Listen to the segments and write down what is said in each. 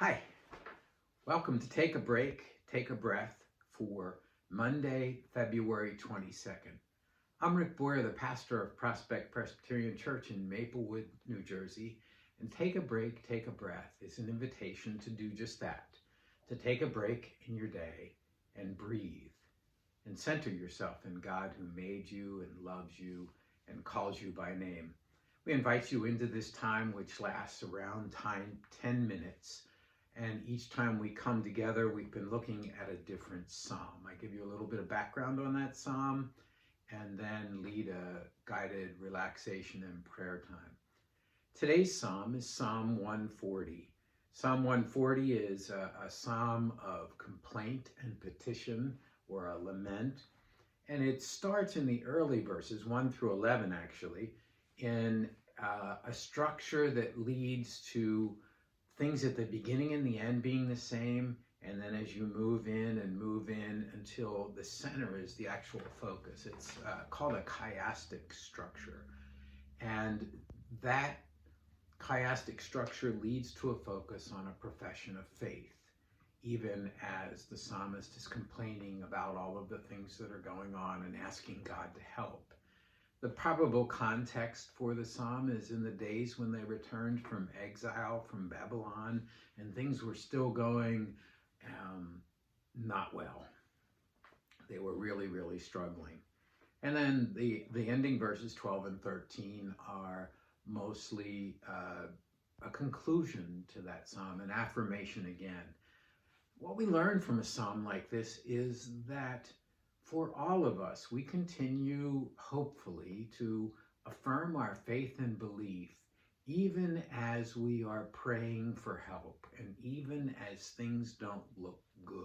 Hi, welcome to Take a Break, Take a Breath for Monday, February 22nd. I'm Rick Boyer, the pastor of Prospect Presbyterian Church in Maplewood, New Jersey, and Take a Break, Take a Breath is an invitation to do just that, to take a break in your day and breathe and center yourself in God who made you and loves you and calls you by name. We invite you into this time which lasts around 10 minutes. And each time we come together, we've been looking at a different psalm. I give you a little bit of background on that psalm and then lead a guided relaxation and prayer time. Today's psalm is Psalm 140. Psalm 140 is a psalm of complaint and petition, or a lament. And it starts in the early verses, 1 through 11 actually, in a structure that leads to things at the beginning and the end being the same, and then as you move in until the center is the actual focus. It's called a chiastic structure. And that chiastic structure leads to a focus on a profession of faith, even as the psalmist is complaining about all of the things that are going on and asking God to help. The probable context for the psalm is in the days when they returned from exile from Babylon, and things were still going not well. They were really struggling. And then the ending verses 12 and 13 are mostly a conclusion to that psalm, an affirmation again. What we learn from a psalm like this is that for all of us, we continue, hopefully, to affirm our faith and belief, even as we are praying for help and even as things don't look good.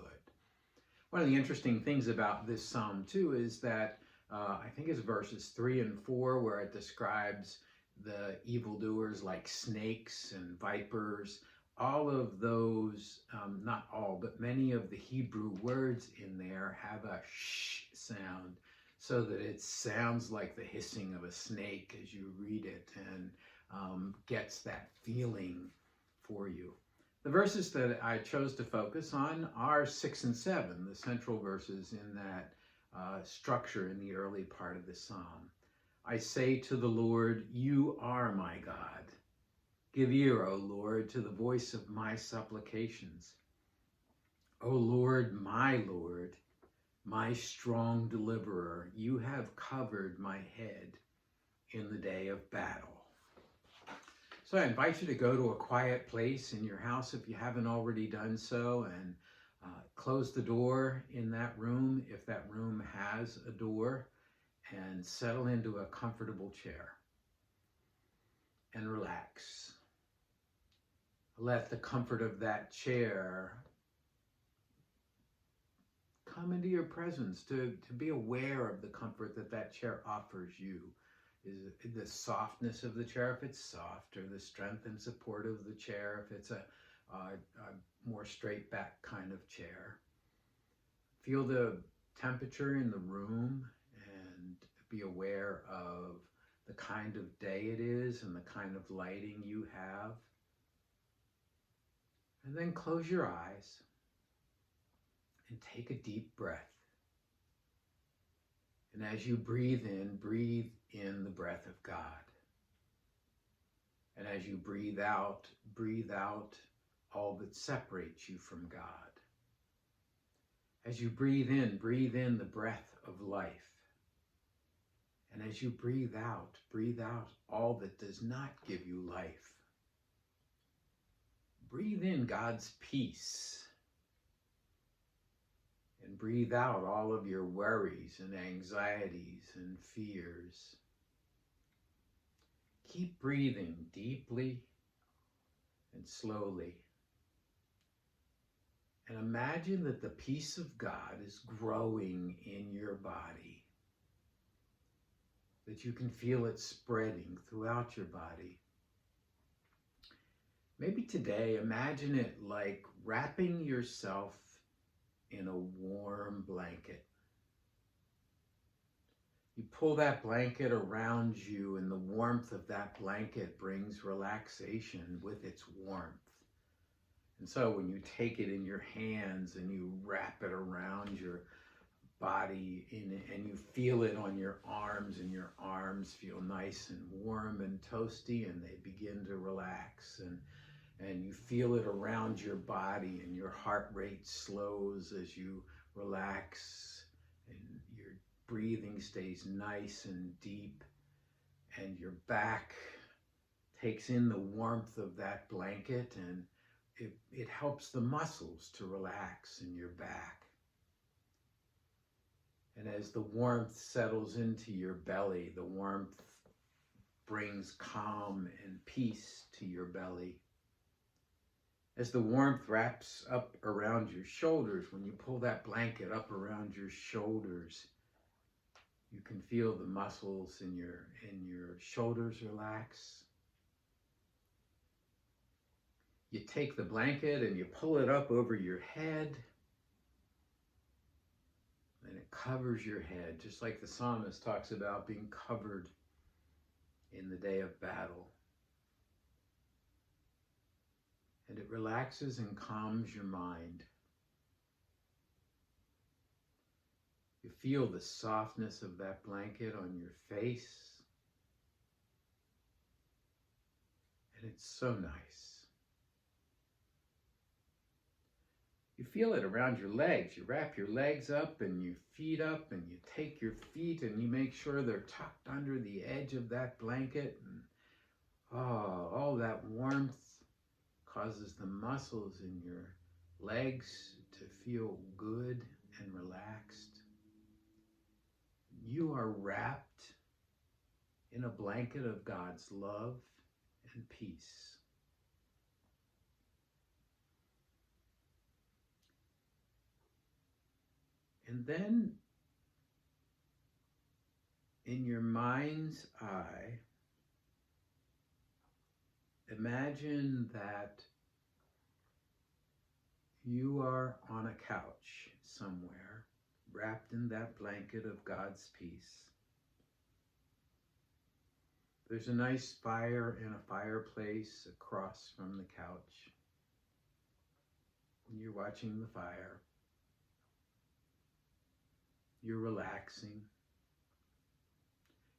One of the interesting things about this psalm, too, is that I think it's verses 3 and 4, where it describes the evildoers like snakes and vipers. All of those, not all, but many of the Hebrew words in there have a sh sound, so that it sounds like the hissing of a snake as you read it, and gets that feeling for you. The verses that I chose to focus on are 6 and 7, the central verses in that structure in the early part of the psalm. I say to the Lord, you are my God. Give ear, O Lord, to the voice of my supplications. O Lord, my strong deliverer, you have covered my head in the day of battle. So I invite you to go to a quiet place in your house if you haven't already done so, and close the door in that room if that room has a door, and settle into a comfortable chair and relax. Let the comfort of that chair come into your presence, to be aware of the comfort that that chair offers you. Is the softness of the chair, if it's soft, or the strength and support of the chair, if it's a more straight back kind of chair. Feel the temperature in the room and be aware of the kind of day it is and the kind of lighting you have. And then close your eyes and take a deep breath. And as you breathe in the breath of God. And as you breathe out all that separates you from God. As you breathe in the breath of life. And as you breathe out all that does not give you life. Breathe in God's peace, and breathe out all of your worries and anxieties and fears. Keep breathing deeply and slowly. And imagine that the peace of God is growing in your body, that you can feel it spreading throughout your body. Maybe today, imagine it like wrapping yourself in a warm blanket. You pull that blanket around you, and the warmth of that blanket brings relaxation with its warmth. And so when you take it in your hands and you wrap it around your body and you feel it on your arms, and your arms feel nice and warm and toasty, and they begin to relax, and you feel it around your body, and your heart rate slows as you relax, and your breathing stays nice and deep, and your back takes in the warmth of that blanket, and it helps the muscles to relax in your back. And as the warmth settles into your belly, the warmth brings calm and peace to your belly. As the warmth wraps up around your shoulders, when you pull that blanket up around your shoulders, you can feel the muscles in your shoulders relax. You take the blanket and you pull it up over your head, and it covers your head, just like the psalmist talks about being covered in the day of battle. And it relaxes and calms your mind. You feel the softness of that blanket on your face, and it's so nice. You feel it around your legs. You wrap your legs up and your feet up, and you take your feet and you make sure they're tucked under the edge of that blanket. And all that warmth causes the muscles in your legs to feel good and relaxed. You are wrapped in a blanket of God's love and peace. And then, in your mind's eye, imagine that you are on a couch somewhere, wrapped in that blanket of God's peace. There's a nice fire in a fireplace across from the couch. And you're watching the fire. You're relaxing.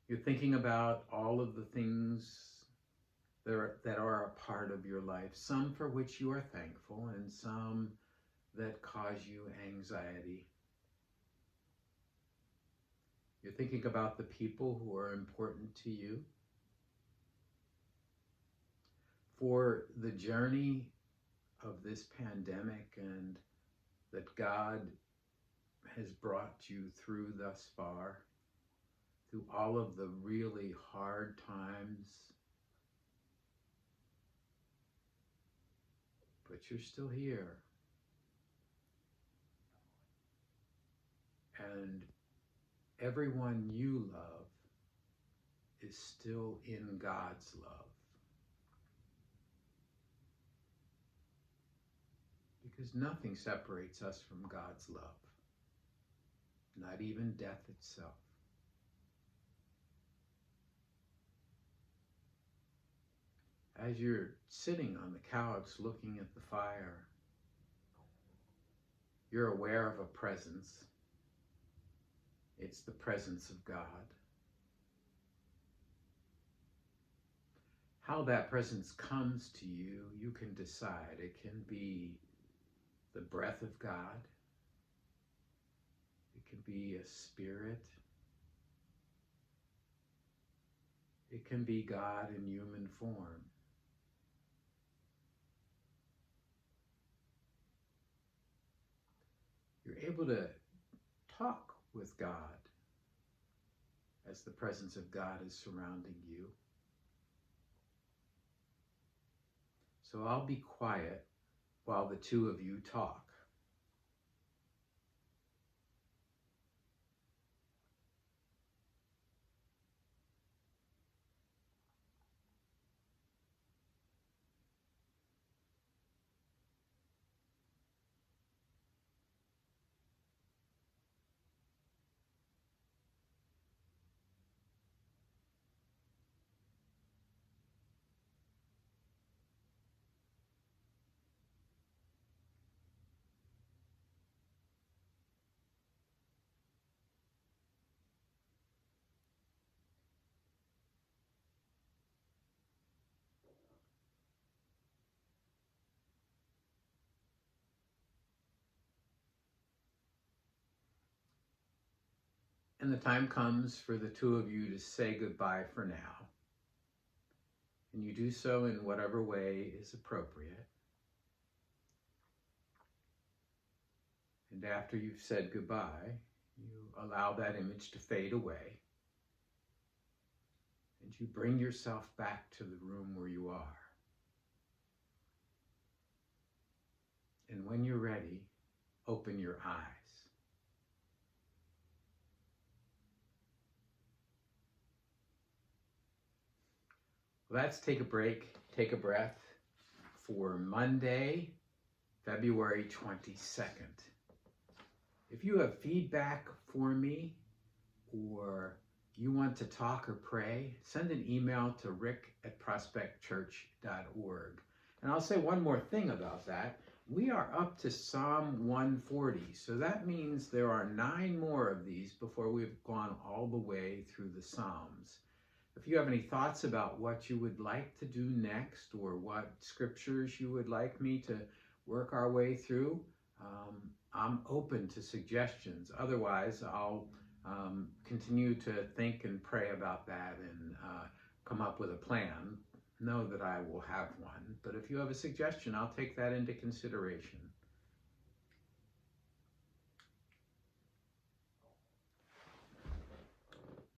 You're thinking about all of the things that are a part of your life, some for which you are thankful and some that cause you anxiety. You're thinking about the people who are important to you. For the journey of this pandemic, and that God has brought you through thus far, through all of the really hard times. But you're still here. And everyone you love is still in God's love. Because nothing separates us from God's love, not even death itself. As you're sitting on the couch looking at the fire, you're aware of a presence. It's the presence of God. How that presence comes to you, you can decide. It can be the breath of God. It can be a spirit. It can be God in human form. You're able to talk with God as the presence of God is surrounding you. So I'll be quiet while the two of you talk. And the time comes for the two of you to say goodbye for now. And you do so in whatever way is appropriate. And after you've said goodbye, you allow that image to fade away. And you bring yourself back to the room where you are. And when you're ready, open your eyes. Let's take a break, take a breath for Monday, February 22nd. If you have feedback for me, or you want to talk or pray, send an email to rick@prospectchurch.org. And I'll say one more thing about that. We are up to Psalm 140, so that means there are 9 more of these before we've gone all the way through the Psalms. If you have any thoughts about what you would like to do next, or what scriptures you would like me to work our way through, I'm open to suggestions. Otherwise, I'll continue to think and pray about that and come up with a plan. Know that I will have one, but if you have a suggestion, I'll take that into consideration.